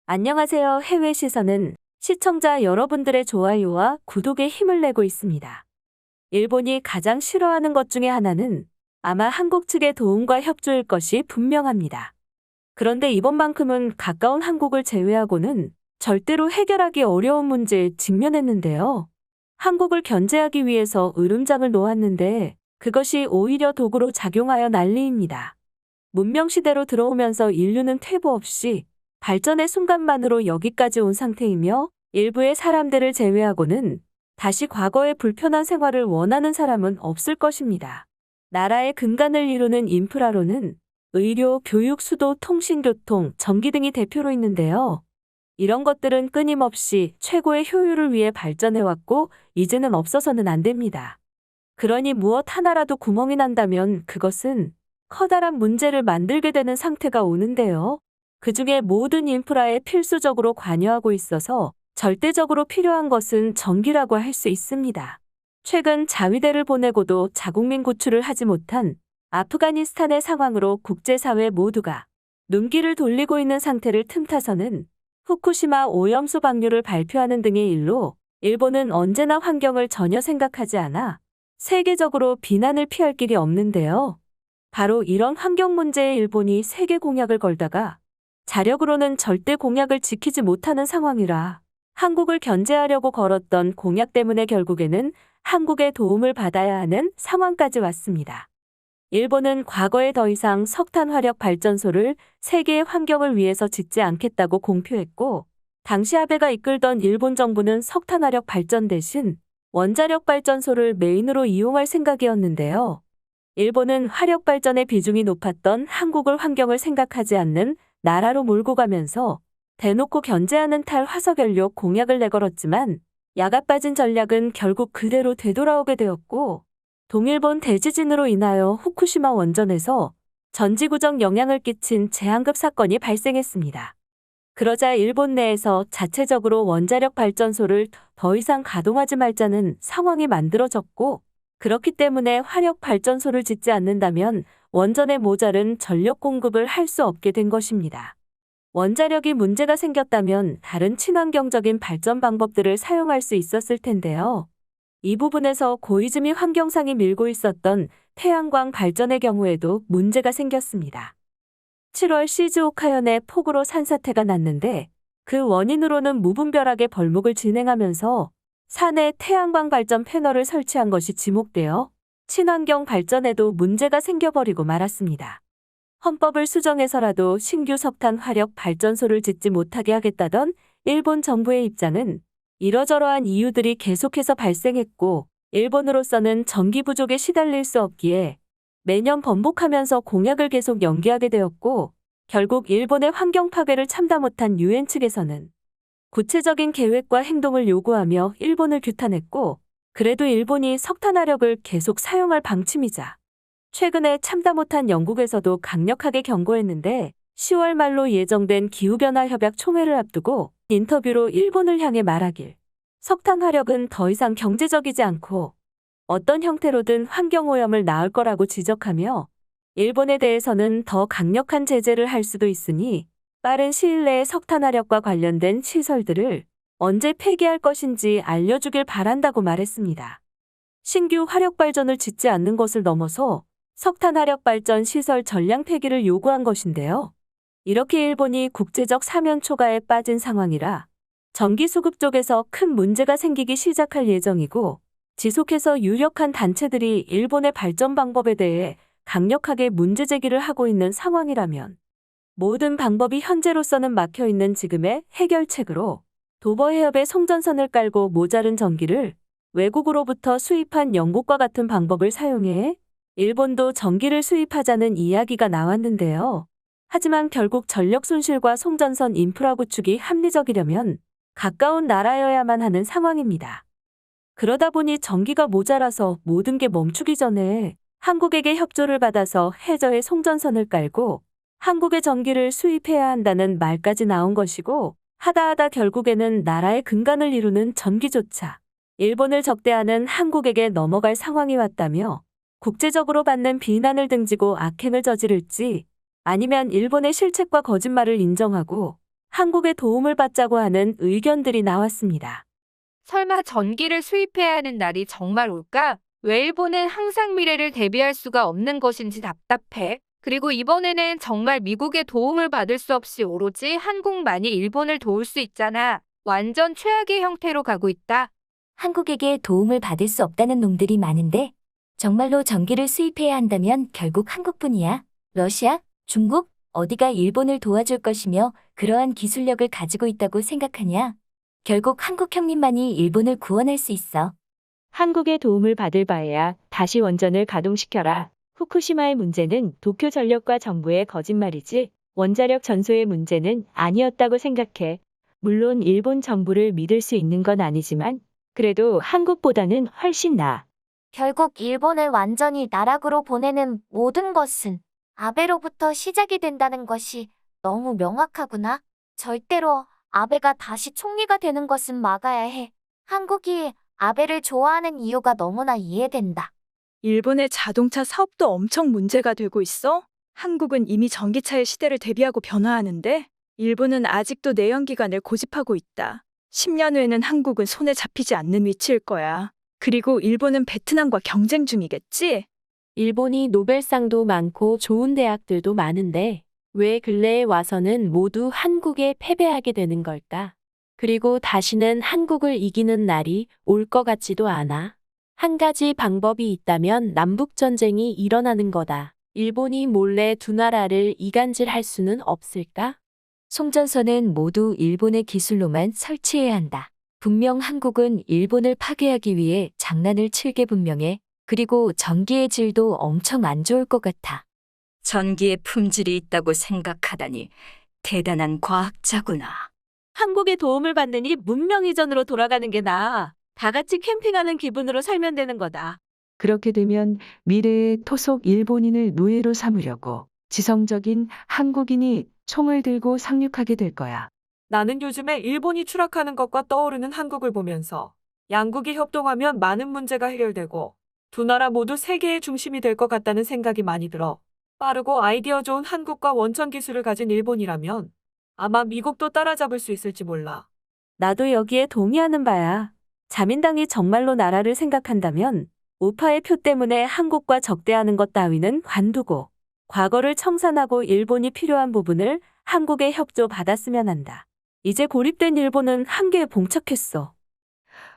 안녕하세요. 해외 시선은 시청자 여러분들의 좋아요와 구독에 힘을 내고 있습니다. 일본이 가장 싫어하는 것 중에 하나는 아마 한국 측의 도움과 협조일 것이 분명합니다. 그런데 이번만큼은 가까운 한국을 제외하고는 절대로 해결하기 어려운 문제에 직면했는데요. 한국을 견제하기 위해서 으름장을 놓았는데 그것이 오히려 도구로 작용하여 난리입니다. 문명시대로 들어오면서 인류는 퇴보 없이 발전의 순간만으로 여기까지 온 상태이며 일부의 사람들을 제외하고는 다시 과거의 불편한 생활을 원하는 사람은 없을 것입니다. 나라의 근간을 이루는 인프라로는 의료, 교육, 수도, 통신, 교통, 전기 등이 대표로 있는데요. 이런 것들은 끊임없이 최고의 효율을 위해 발전해왔고 이제는 없어서는 안 됩니다. 그러니 무엇 하나라도 구멍이 난다면 그것은 커다란 문제를 만들게 되는 상태가 오는데요. 그중에 모든 인프라에 필수적으로 관여하고 있어서 절대적으로 필요한 것은 전기라고 할 수 있습니다. 최근 자위대를 보내고도 자국민 구출을 하지 못한 아프가니스탄의 상황으로 국제사회 모두가 눈길을 돌리고 있는 상태를 틈타서는 후쿠시마 오염수 방류를 발표하는 등의 일로 일본은 언제나 환경을 전혀 생각하지 않아 세계적으로 비난을 피할 길이 없는데요. 바로 이런 환경 문제에 일본이 세계 공약을 걸다가 자력으로는 절대 공약을 지키지 못하는 상황이라 한국을 견제하려고 걸었던 공약 때문에 결국에는 한국의 도움을 받아야 하는 상황까지 왔습니다. 일본은 과거에 더 이상 석탄 화력 발전소를 세계의 환경을 위해서 짓지 않겠다고 공표했고, 당시 아베가 이끌던 일본 정부는 석탄 화력 발전 대신 원자력 발전소를 메인으로 이용할 생각이었는데요. 일본은 화력 발전의 비중이 높았던 한국을 환경을 생각하지 않는 나라로 몰고 가면서 대놓고 견제하는 탈화석연료 공약을 내걸었지만 야가 빠진 전략은 결국 그대로 되돌아오게 되었고, 동일본 대지진으로 인하여 후쿠시마 원전에서 전지구정 영향을 끼친 재앙급 사건이 발생했습니다. 그러자 일본 내에서 자체적으로 원자력 발전소를 더 이상 가동하지 말자는 상황이 만들어졌고, 그렇기 때문에 화력 발전소를 짓지 않는다면 원전에 모자른 전력 공급을 할 수 없게 된 것입니다. 원자력이 문제가 생겼다면 다른 친환경적인 발전 방법들을 사용할 수 있었을 텐데요. 이 부분에서 고이즈미 환경상이 밀고 있었던 태양광 발전의 경우에도 문제가 생겼습니다. 7월 시즈오카현에 폭우로 산사태가 났는데 그 원인으로는 무분별하게 벌목을 진행하면서 산에 태양광 발전 패널을 설치한 것이 지목되어 친환경 발전에도 문제가 생겨버리고 말았습니다. 헌법을 수정해서라도 신규 석탄 화력 발전소를 짓지 못하게 하겠다던 일본 정부의 입장은 이러저러한 이유들이 계속해서 발생했고 일본으로서는 전기 부족에 시달릴 수 없기에 매년 번복하면서 공약을 계속 연기하게 되었고 결국 일본의 환경 파괴를 참다 못한 유엔 측에서는 구체적인 계획과 행동을 요구하며 일본을 규탄했고 그래도 일본이 석탄화력을 계속 사용할 방침이자 최근에 참다 못한 영국에서도 강력하게 경고했는데 10월 말로 예정된 기후변화 협약 총회를 앞두고 인터뷰로 일본을 향해 말하길 석탄 화력은 더 이상 경제적이지 않고 어떤 형태로든 환경오염을 낳을 거라고 지적하며 일본에 대해서는 더 강력한 제재를 할 수도 있으니 빠른 시일 내에 석탄 화력과 관련된 시설들을 언제 폐기할 것인지 알려주길 바란다고 말했습니다. 신규 화력 발전을 짓지 않는 것을 넘어서 석탄 화력 발전 시설 전량 폐기를 요구한 것인데요. 이렇게 일본이 국제적 사면 초가에 빠진 상황이라 전기 수급 쪽에서 큰 문제가 생기기 시작할 예정이고 지속해서 유력한 단체들이 일본의 발전 방법에 대해 강력하게 문제 제기를 하고 있는 상황이라면 모든 방법이 현재로서는 막혀있는 지금의 해결책으로 도버 해협에 송전선을 깔고 모자른 전기를 외국으로부터 수입한 영국과 같은 방법을 사용해 일본도 전기를 수입하자는 이야기가 나왔는데요. 하지만 결국 전력 손실과 송전선 인프라 구축이 합리적이려면 가까운 나라여야만 하는 상황입니다. 그러다 보니 전기가 모자라서 모든 게 멈추기 전에 한국에게 협조를 받아서 해저에 송전선을 깔고 한국의 전기를 수입해야 한다는 말까지 나온 것이고 하다 결국에는 나라의 근간을 이루는 전기조차 일본을 적대하는 한국에게 넘어갈 상황이 왔다며 국제적으로 받는 비난을 등지고 악행을 저지를지 아니면 일본의 실책과 거짓말을 인정하고 한국의 도움을 받자고 하는 의견들이 나왔습니다. 설마 전기를 수입해야 하는 날이 정말 올까? 왜 일본은 항상 미래를 대비할 수가 없는 것인지 답답해. 그리고 이번에는 정말 미국의 도움을 받을 수 없이 오로지 한국만이 일본을 도울 수 있잖아. 완전 최악의 형태로 가고 있다. 한국에게 도움을 받을 수 없다는 놈들이 많은데 정말로 전기를 수입해야 한다면 결국 한국뿐이야. 러시아, 중국, 어디가 일본을 도와줄 것이며 그러한 기술력을 가지고 있다고 생각하냐? 결국 한국 형님만이 일본을 구원할 수 있어. 한국의 도움을 받을 바에야 다시 원전을 가동시켜라. 후쿠시마의 문제는 도쿄 전력과 정부의 거짓말이지 원자력 전소의 문제는 아니었다고 생각해. 물론 일본 정부를 믿을 수 있는 건 아니지만 그래도 한국보다는 훨씬 나아. 결국 일본을 완전히 나락으로 보내는 모든 것은 아베로부터 시작이 된다는 것이 너무 명확하구나. 절대로 아베가 다시 총리가 되는 것은 막아야 해. 한국이 아베를 좋아하는 이유가 너무나 이해된다. 일본의 자동차 사업도 엄청 문제가 되고 있어. 한국은 이미 전기차의 시대를 대비하고 변화하는데 일본은 아직도 내연기관을 고집하고 있다. 10년 후에는 한국은 손에 잡히지 않는 위치일 거야. 그리고 일본은 베트남과 경쟁 중이겠지? 일본이 노벨상도 많고 좋은 대학들도 많은데 왜 근래에 와서는 모두 한국에 패배하게 되는 걸까? 그리고 다시는 한국을 이기는 날이 올 것 같지도 않아. 한 가지 방법이 있다면 남북전쟁이 일어나는 거다. 일본이 몰래 두 나라를 이간질할 수는 없을까? 송전선은 모두 일본의 기술로만 설치해야 한다. 분명 한국은 일본을 파괴하기 위해 장난을 칠 게 분명해. 그리고 전기의 질도 엄청 안 좋을 것 같아. 전기의 품질이 있다고 생각하다니 대단한 과학자구나. 한국의 도움을 받느니 문명 이전으로 돌아가는 게 나아. 다 같이 캠핑하는 기분으로 살면 되는 거다. 그렇게 되면 미래의 토속 일본인을 노예로 삼으려고 지성적인 한국인이 총을 들고 상륙하게 될 거야. 나는 요즘에 일본이 추락하는 것과 떠오르는 한국을 보면서 양국이 협동하면 많은 문제가 해결되고 두 나라 모두 세계의 중심이 될 것 같다는 생각이 많이 들어. 빠르고 아이디어 좋은 한국과 원천 기술을 가진 일본이라면 아마 미국도 따라잡을 수 있을지 몰라. 나도 여기에 동의하는 바야. 자민당이 정말로 나라를 생각한다면 우파의 표 때문에 한국과 적대하는 것 따위는 관두고 과거를 청산하고 일본이 필요한 부분을 한국에 협조받았으면 한다. 이제 고립된 일본은 한계에 봉착했어.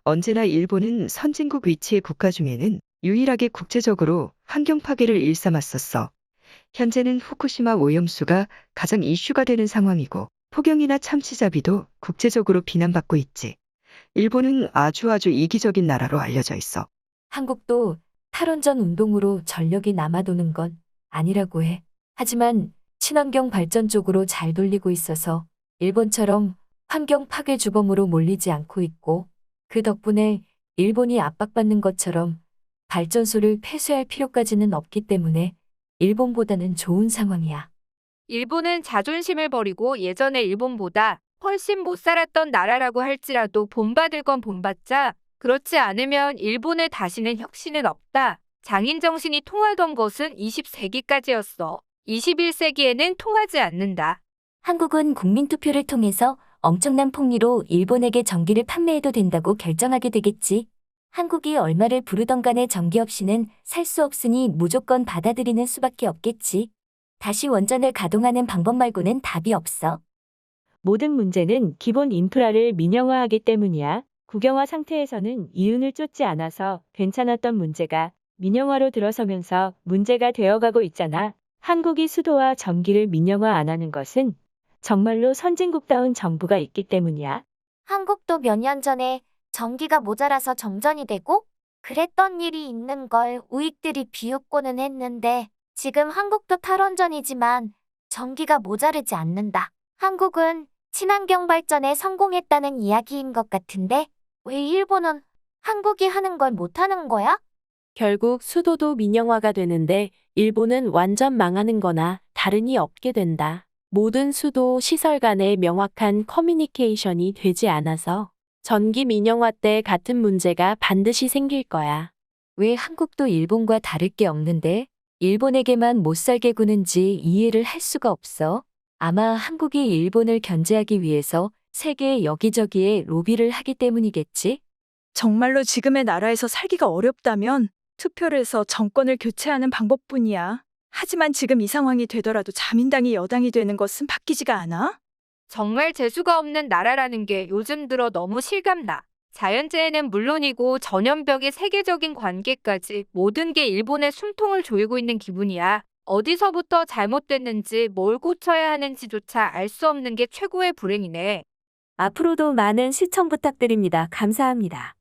언제나 일본은 선진국 위치의 국가 중에는 유일하게 국제적으로 환경 파괴를 일삼았었어. 현재는 후쿠시마 오염수가 가장 이슈가 되는 상황이고 폭염이나 참치자비도 국제적으로 비난받고 있지. 일본은 아주 이기적인 나라로 알려져 있어. 한국도 탈원전 운동으로 전력이 남아도는 건 아니라고 해. 하지만 친환경 발전 쪽으로 잘 돌리고 있어서 일본처럼 환경 파괴 주범으로 몰리지 않고 있고 그 덕분에 일본이 압박받는 것처럼 발전소를 폐쇄할 필요까지는 없기 때문에 일본보다는 좋은 상황이야. 일본은 자존심을 버리고 예전의 일본보다 훨씬 못 살았던 나라라고 할지라도 본받을 건 본받자. 그렇지 않으면 일본에 다시는 혁신은 없다. 장인 정신이 통하던 것은 20세기까지였어. 21세기에는 통하지 않는다. 한국은 국민투표를 통해서 엄청난 폭리로 일본에게 전기를 판매해도 된다고 결정하게 되겠지. 한국이 얼마를 부르던 간에 전기 없이는 살 수 없으니 무조건 받아들이는 수밖에 없겠지. 다시 원전을 가동하는 방법 말고는 답이 없어. 모든 문제는 기본 인프라를 민영화하기 때문이야. 국영화 상태에서는 이윤을 쫓지 않아서 괜찮았던 문제가 민영화로 들어서면서 문제가 되어가고 있잖아. 한국이 수도와 전기를 민영화 안 하는 것은 정말로 선진국다운 정부가 있기 때문이야. 한국도 몇 년 전에 전기가 모자라서 정전이 되고 그랬던 일이 있는 걸 우익들이 비웃고는 했는데 지금 한국도 탈원전이지만 전기가 모자르지 않는다. 한국은 친환경 발전에 성공했다는 이야기인 것 같은데 왜 일본은 한국이 하는 걸 못하는 거야? 결국 수도도 민영화가 되는데 일본은 완전 망하는 거나 다름이 없게 된다. 모든 수도 시설 간의 명확한 커뮤니케이션이 되지 않아서 전기 민영화 때 같은 문제가 반드시 생길 거야. 왜 한국도 일본과 다를 게 없는데 일본에게만 못 살게 구는지 이해를 할 수가 없어. 아마 한국이 일본을 견제하기 위해서 세계 여기저기에 로비를 하기 때문이겠지? 정말로 지금의 나라에서 살기가 어렵다면 투표를 해서 정권을 교체하는 방법뿐이야. 하지만 지금 이 상황이 되더라도 자민당이 여당이 되는 것은 바뀌지가 않아? 정말 재수가 없는 나라라는 게 요즘 들어 너무 실감나. 자연재해는 물론이고 전염병의 세계적인 관계까지 모든 게 일본의 숨통을 조이고 있는 기분이야. 어디서부터 잘못됐는지 뭘 고쳐야 하는지조차 알 수 없는 게 최고의 불행이네. 앞으로도 많은 시청 부탁드립니다. 감사합니다.